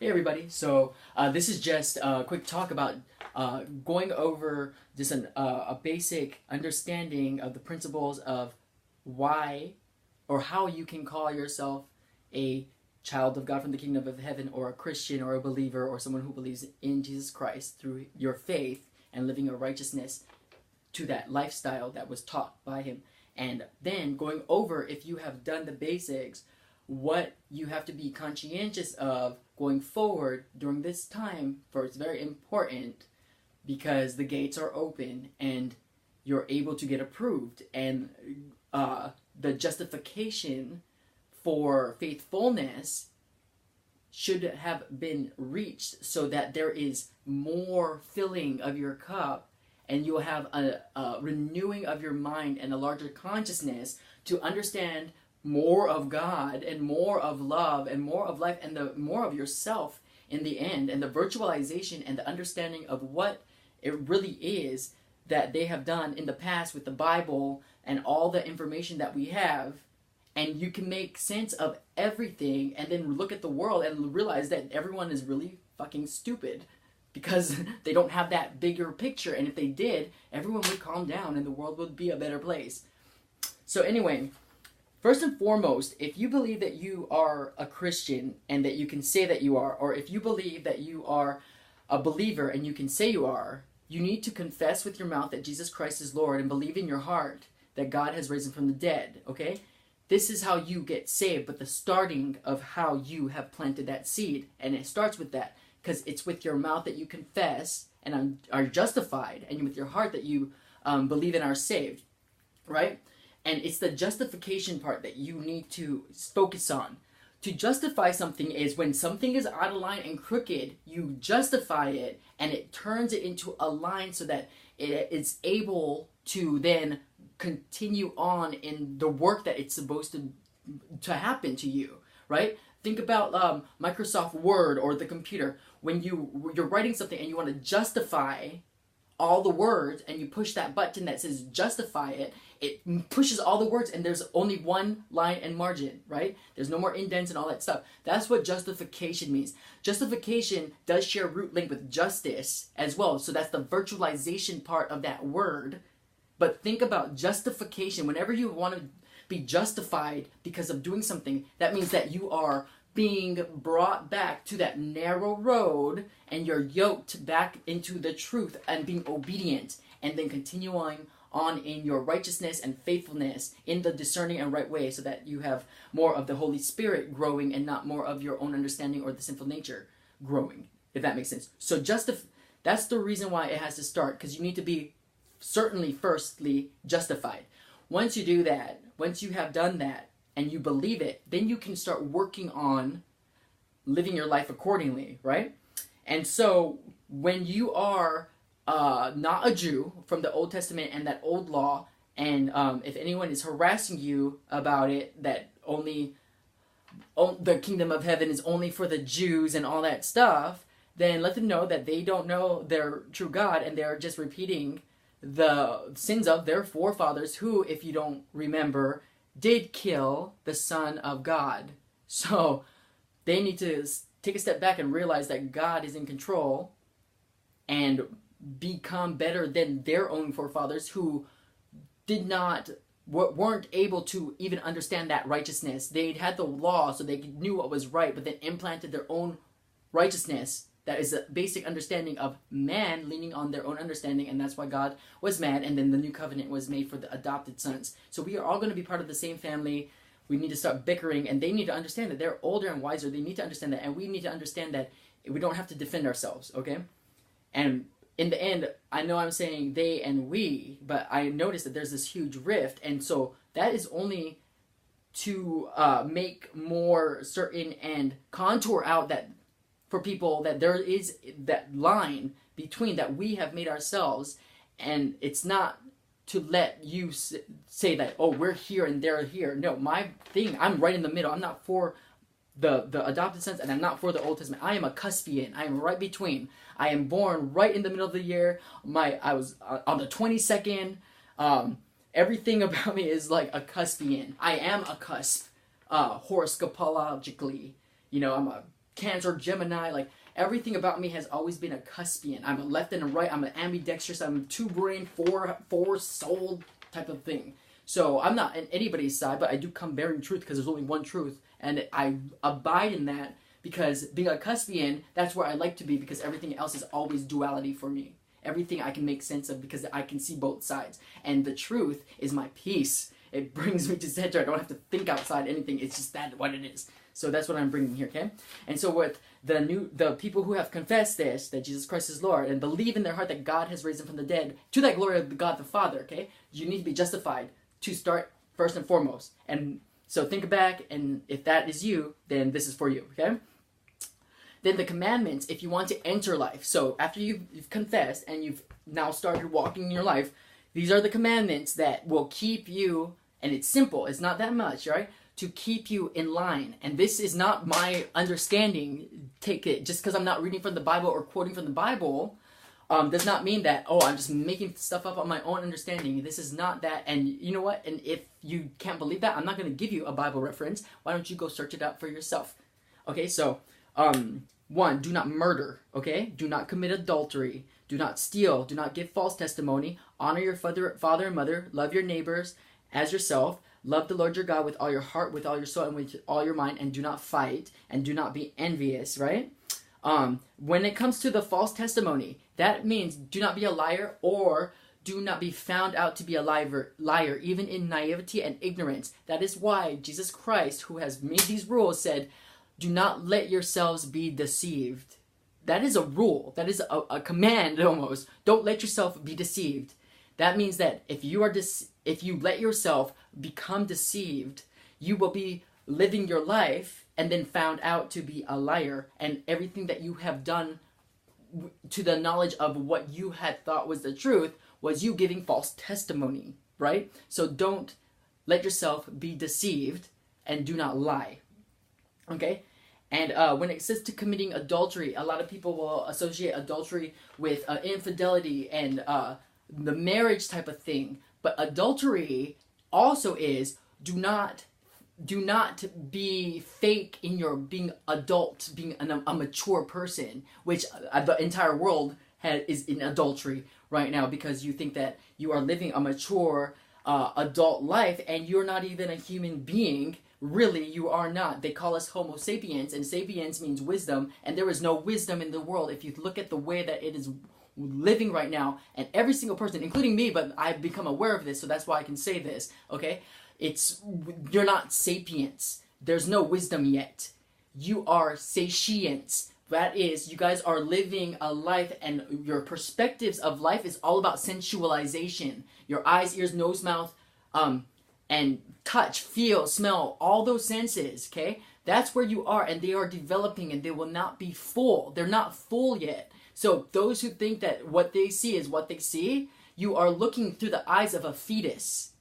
Hey everybody, so this is just a quick talk about going over just a basic understanding of the principles of why or how you can call yourself a child of God from the kingdom of heaven, or a Christian, or a believer, or someone who believes in Jesus Christ through your faith and living a righteousness to that lifestyle that was taught by him. And then going over, if you have done the basics, what you have to be conscientious of going forward during this time, for it's very important because the gates are open and you're able to get approved, and the justification for faithfulness should have been reached so that there is more filling of your cup, and you'll have a renewing of your mind and a larger consciousness to understand more of God and more of love and more of life and the more of yourself in the end, and the virtualization and the understanding of what it really is that they have done in the past with the Bible and all the information that we have. And you can make sense of everything and then look at the world and realize that everyone is really fucking stupid because they don't have that bigger picture, and if they did, everyone would calm down and the world would be a better place. So anyway, first and foremost, if you believe that you are a Christian and that you can say that you are, or if you believe that you are a believer and you can say you are, you need to confess with your mouth that Jesus Christ is Lord and believe in your heart that God has raised him from the dead, okay? This is how you get saved, but the starting of how you have planted that seed, and it starts with that, because it's with your mouth that you confess and are justified, and with your heart that you believe and are saved, right? And it's the justification part that you need to focus on. To justify something is when something is out of line and crooked, you justify it and it turns it into a line so that it is able to then continue on in the work that it's supposed to happen to you, right? Think about Microsoft Word or the computer. When you're writing something and you want to justify all the words, and you push that button that says justify it, it pushes all the words and there's only one line and margin, right? There's no more indents and all that stuff. That's what justification means. Justification does share root link with justice as well, so that's the virtualization part of that word. But think about justification. Whenever you want to be justified because of doing something, that means that you are being brought back to that narrow road and you're yoked back into the truth and being obedient, and then continuing on in your righteousness and faithfulness in the discerning and right way, so that you have more of the Holy Spirit growing and not more of your own understanding or the sinful nature growing, if that makes sense. So that's the reason why it has to start, because you need to be certainly firstly justified. Once you do that, once you have done that, and you believe it, then you can start working on living your life accordingly, right? And so when you are not a Jew from the Old Testament and that old law, and if anyone is harassing you about it, that only the kingdom of heaven is only for the Jews and all that stuff, then let them know that they don't know their true God, and they're just repeating the sins of their forefathers who, if you don't remember, did kill the Son of God. So they need to take a step back and realize that God is in control and become better than their own forefathers who weren't able to even understand that righteousness. They had the law so they knew what was right, but then implanted their own righteousness. That is a basic understanding of man leaning on their own understanding, and that's why God was mad, and then the new covenant was made for the adopted sons. So we are all going to be part of the same family. We need to start bickering, and they need to understand that they're older and wiser. They need to understand that, and we need to understand that we don't have to defend ourselves, okay? And in the end, I know I'm saying they and we, but I noticed that there's this huge rift, and so that is only to make more certain and contour out that for people that there is that line between that we have made ourselves, and it's not to let you say that, oh, we're here and they're here. No, my thing, I'm right in the middle. I'm not for the adopted sons, and I'm not for the Old Testament. I am a cuspian. I am right between. I am born right in the middle of the year. I was on the 22nd. Everything about me is like a cuspian. I am a cusp, horoscopologically. You know, I'm a Cancer, Gemini, like everything about me has always been a cuspian. I'm a left and a right. I'm an ambidextrous. I'm 2 brain, 4 soul type of thing. So I'm not on anybody's side, but I do come bearing truth because there's only one truth, and I abide in that because being a cuspian, that's where I like to be because everything else is always duality for me. Everything I can make sense of because I can see both sides, and the truth is my peace. It brings me to center. I don't have to think outside anything. It's just that what it is. So that's what I'm bringing here, okay? And so with the people who have confessed this, that Jesus Christ is Lord, and believe in their heart that God has raised him from the dead, to that glory of God the Father, okay? You need to be justified to start first and foremost. And so think back, and if that is you, then this is for you, okay? Then the commandments, if you want to enter life. So after you've confessed and you've now started walking in your life, these are the commandments that will keep you, and it's simple, it's not that much, right? To keep you in line. And this is not my understanding. Take it, just because I'm not reading from the Bible or quoting from the Bible, does not mean that, oh, I'm just making stuff up on my own understanding. This is not that. And you know what? And if you can't believe that, I'm not going to give you a Bible reference. Why don't you go search it out for yourself? Okay, so, 1, do not murder, okay? Do not commit adultery. Do not steal. Do not give false testimony. Honor your father and mother. Love your neighbors as yourself. Love the Lord your God with all your heart, with all your soul, and with all your mind. And do not fight. And do not be envious, right? When it comes to the false testimony, that means do not be a liar, or do not be found out to be a liar, even in naivety and ignorance. That is why Jesus Christ, who has made these rules, said, do not let yourselves be deceived. That is a rule. That is a command almost. Don't let yourself be deceived. That means that if you let yourself become deceived, you will be living your life and then found out to be a liar, and everything that you have done to the knowledge of what you had thought was the truth was you giving false testimony, right? So don't let yourself be deceived and do not lie, okay? And when it says to committing adultery, a lot of people will associate adultery with infidelity and the marriage type of thing. But adultery also is do not be fake in your being adult, being a mature person, which the entire world is in adultery right now because you think that you are living a mature adult life and you're not even a human being. Really, you are not. They call us Homo sapiens, and sapiens means wisdom, and there is no wisdom in the world. If you look at the way that it is living right now, and every single person, including me, but I've become aware of this, so that's why I can say this, okay? You're not sapiens. There's no wisdom yet. You are satients. That is, you guys are living a life, and your perspectives of life is all about sensualization. Your eyes, ears, nose, mouth, and touch, feel, smell, all those senses, okay? That's where you are, and they are developing, and they will not be full. They're not full yet. So those who think that what they see is what they see, you are looking through the eyes of a fetus.